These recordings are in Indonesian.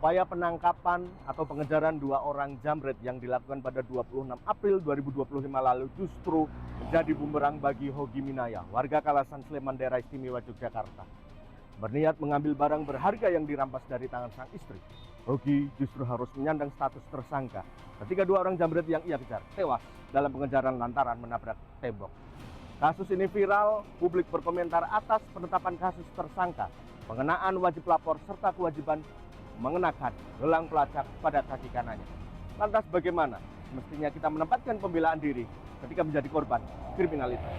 Upaya penangkapan atau pengejaran dua orang jambret yang dilakukan pada 26 April 2025 lalu justru menjadi bumerang bagi Hogi Minaya, warga Kalasan Sleman, Daerah Istimewa Yogyakarta. Berniat mengambil barang berharga yang dirampas dari tangan sang istri, Hogi justru harus menyandang status tersangka ketika dua orang jambret yang ia kejar tewas dalam pengejaran lantaran menabrak tembok. Kasus ini viral, publik berkomentar atas penetapan kasus tersangka, pengenaan wajib lapor serta kewajiban mengenakan gelang pelacak pada kaki kanannya. Lantas bagaimana semestinya kita menempatkan pembelaan diri ketika menjadi korban kriminalitas?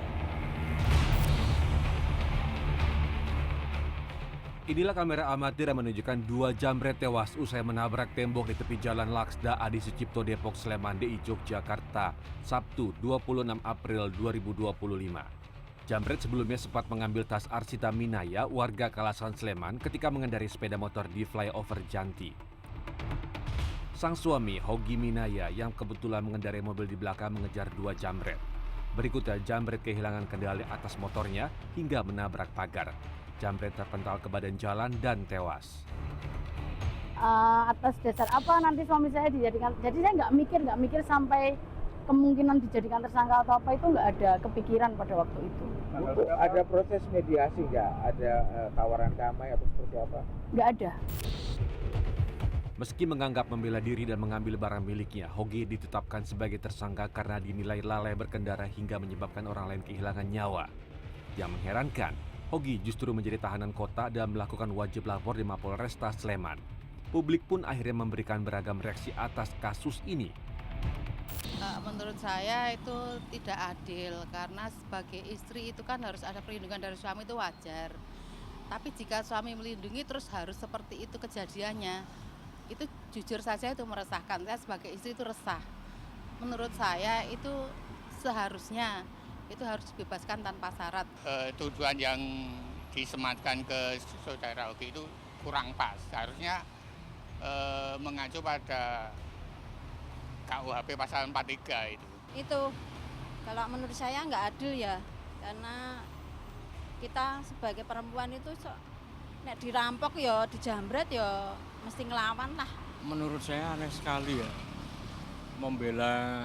Inilah kamera amatir yang menunjukkan dua jambret tewas usai menabrak tembok di tepi Jalan Laksda Adi Sucipto Depok Sleman DI Yogyakarta, Sabtu 26 April 2025. Jambret sebelumnya sempat mengambil tas Arsita Minaya, warga Kalasan Sleman, ketika mengendarai sepeda motor di flyover Janti. Sang suami, Hogi Minaya, yang kebetulan mengendarai mobil di belakang mengejar dua jambret. Berikutnya, jambret kehilangan kendali atas motornya hingga menabrak pagar. Jambret terpental ke badan jalan dan tewas. Atas dasar apa nanti suami saya dijadikan? Jadi saya nggak mikir sampai kemungkinan dijadikan tersangka atau apa, itu nggak ada kepikiran pada waktu itu. Ada proses mediasi nggak? Ada tawaran damai atau seperti apa? Nggak ada. Meski menganggap membela diri dan mengambil barang miliknya, Hogi ditetapkan sebagai tersangka karena dinilai lalai berkendara hingga menyebabkan orang lain kehilangan nyawa. Yang mengherankan, Hogi justru menjadi tahanan kota dan melakukan wajib lapor di Mapolresta Sleman. Publik pun akhirnya memberikan beragam reaksi atas kasus ini. Menurut saya itu tidak adil, karena sebagai istri itu kan harus ada perlindungan dari suami, itu wajar. Tapi jika suami melindungi terus harus seperti itu kejadiannya, itu jujur saja itu meresahkan. Saya sebagai istri itu resah. Menurut saya itu seharusnya itu harus dibebaskan tanpa syarat. Tuduhan yang disematkan ke saudara Hogi itu kurang pas. Seharusnya mengacu pada KUHP pasal 43 itu. Itu kalau menurut saya nggak adil ya, karena kita sebagai perempuan itu nek dirampok ya, dijambret ya mesti ngelawan lah. Menurut saya aneh sekali ya, membela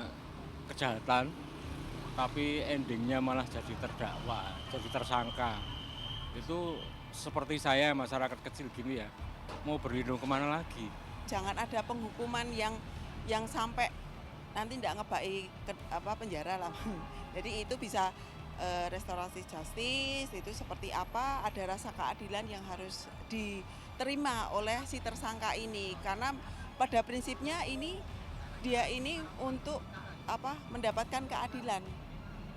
kejahatan tapi endingnya malah jadi terdakwa, jadi tersangka. Itu seperti saya, masyarakat kecil gini ya, mau berlindung kemana lagi? Jangan ada penghukuman yang sampai nanti tidak ngebai penjara lah. Jadi itu bisa restorasi justice, itu seperti apa, ada rasa keadilan yang harus diterima oleh si tersangka ini, karena pada prinsipnya dia ini untuk mendapatkan keadilan.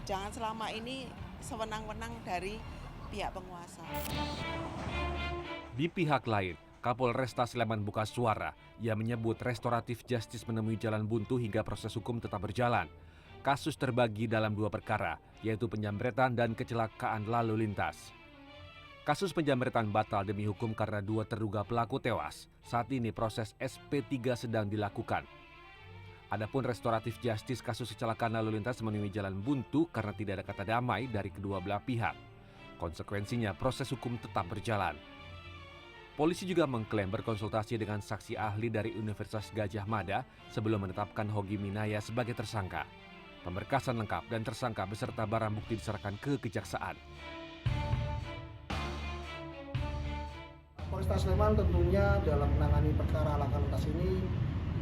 Jangan selama ini sewenang-wenang dari pihak penguasa. Di pihak lain, Kapolresta Sleman buka suara. Ia menyebut restoratif justice menemui jalan buntu hingga proses hukum tetap berjalan. Kasus terbagi dalam dua perkara, yaitu penjambretan dan kecelakaan lalu lintas. Kasus penjambretan batal demi hukum karena dua terduga pelaku tewas. Saat ini proses SP3 sedang dilakukan. Adapun restoratif justice kasus kecelakaan lalu lintas menemui jalan buntu karena tidak ada kata damai dari kedua belah pihak. Konsekuensinya proses hukum tetap berjalan. Polisi juga mengklaim berkonsultasi dengan saksi ahli dari Universitas Gadjah Mada sebelum menetapkan Hogi Minaya sebagai tersangka. Pemberkasan lengkap dan tersangka beserta barang bukti diserahkan ke kejaksaan. Polresta Sleman tentunya dalam menangani perkara laka lantas ini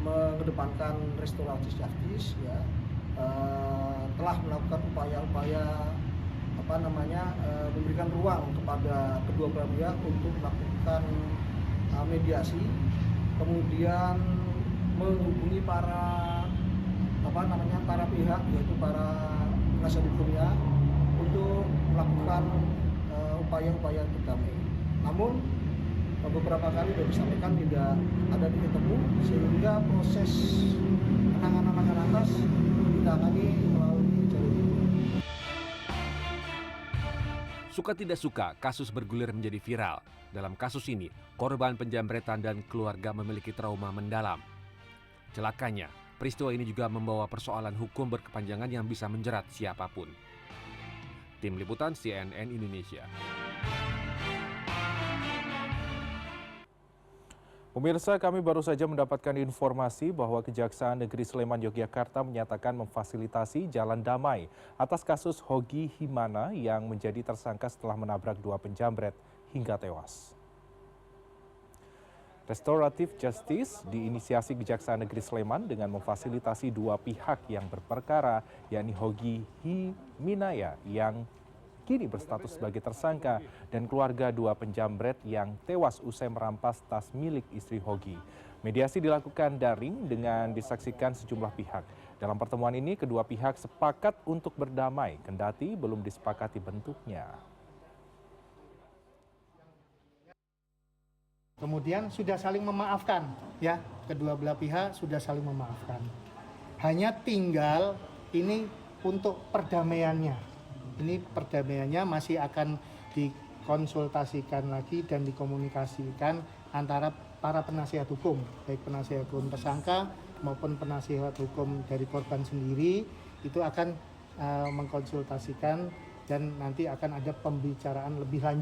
mengedepankan restoratif justice, ya, telah melakukan upaya-upaya memberikan ruang kepada kedua belah pihak untuk melakukan mediasi, kemudian menghubungi para pihak, yaitu para penasihat hukumnya, untuk melakukan upaya-upaya untuk damai. Namun beberapa kali sudah disampaikan tidak ada titik temu, sehingga proses penanganan laka lantas ditangani melalui jalur ini. Suka tidak suka, kasus bergulir menjadi viral. Dalam kasus ini, korban penjambretan dan keluarga memiliki trauma mendalam. Celakanya, peristiwa ini juga membawa persoalan hukum berkepanjangan yang bisa menjerat siapapun. Tim Liputan CNN Indonesia. Pemirsa, kami baru saja mendapatkan informasi bahwa Kejaksaan Negeri Sleman Yogyakarta menyatakan memfasilitasi jalan damai atas kasus Hogi Himana yang menjadi tersangka setelah menabrak 2 penjamret hingga tewas. Restoratif Justice diinisiasi Kejaksaan Negeri Sleman dengan memfasilitasi 2 pihak yang berperkara, yakni Hogi Himinaya yang kini berstatus sebagai tersangka dan keluarga 2 penjamret yang tewas usai merampas tas milik istri Hogi. Mediasi dilakukan daring dengan disaksikan sejumlah pihak. Dalam pertemuan ini kedua pihak sepakat untuk berdamai, kendati belum disepakati bentuknya. Kemudian sudah saling memaafkan, ya, kedua belah pihak sudah saling memaafkan. Hanya tinggal ini untuk perdamaiannya. Ini perdamaiannya masih akan dikonsultasikan lagi dan dikomunikasikan antara para penasihat hukum, baik penasihat hukum tersangka maupun penasihat hukum dari korban sendiri, itu akan mengkonsultasikan dan nanti akan ada pembicaraan lebih lanjut.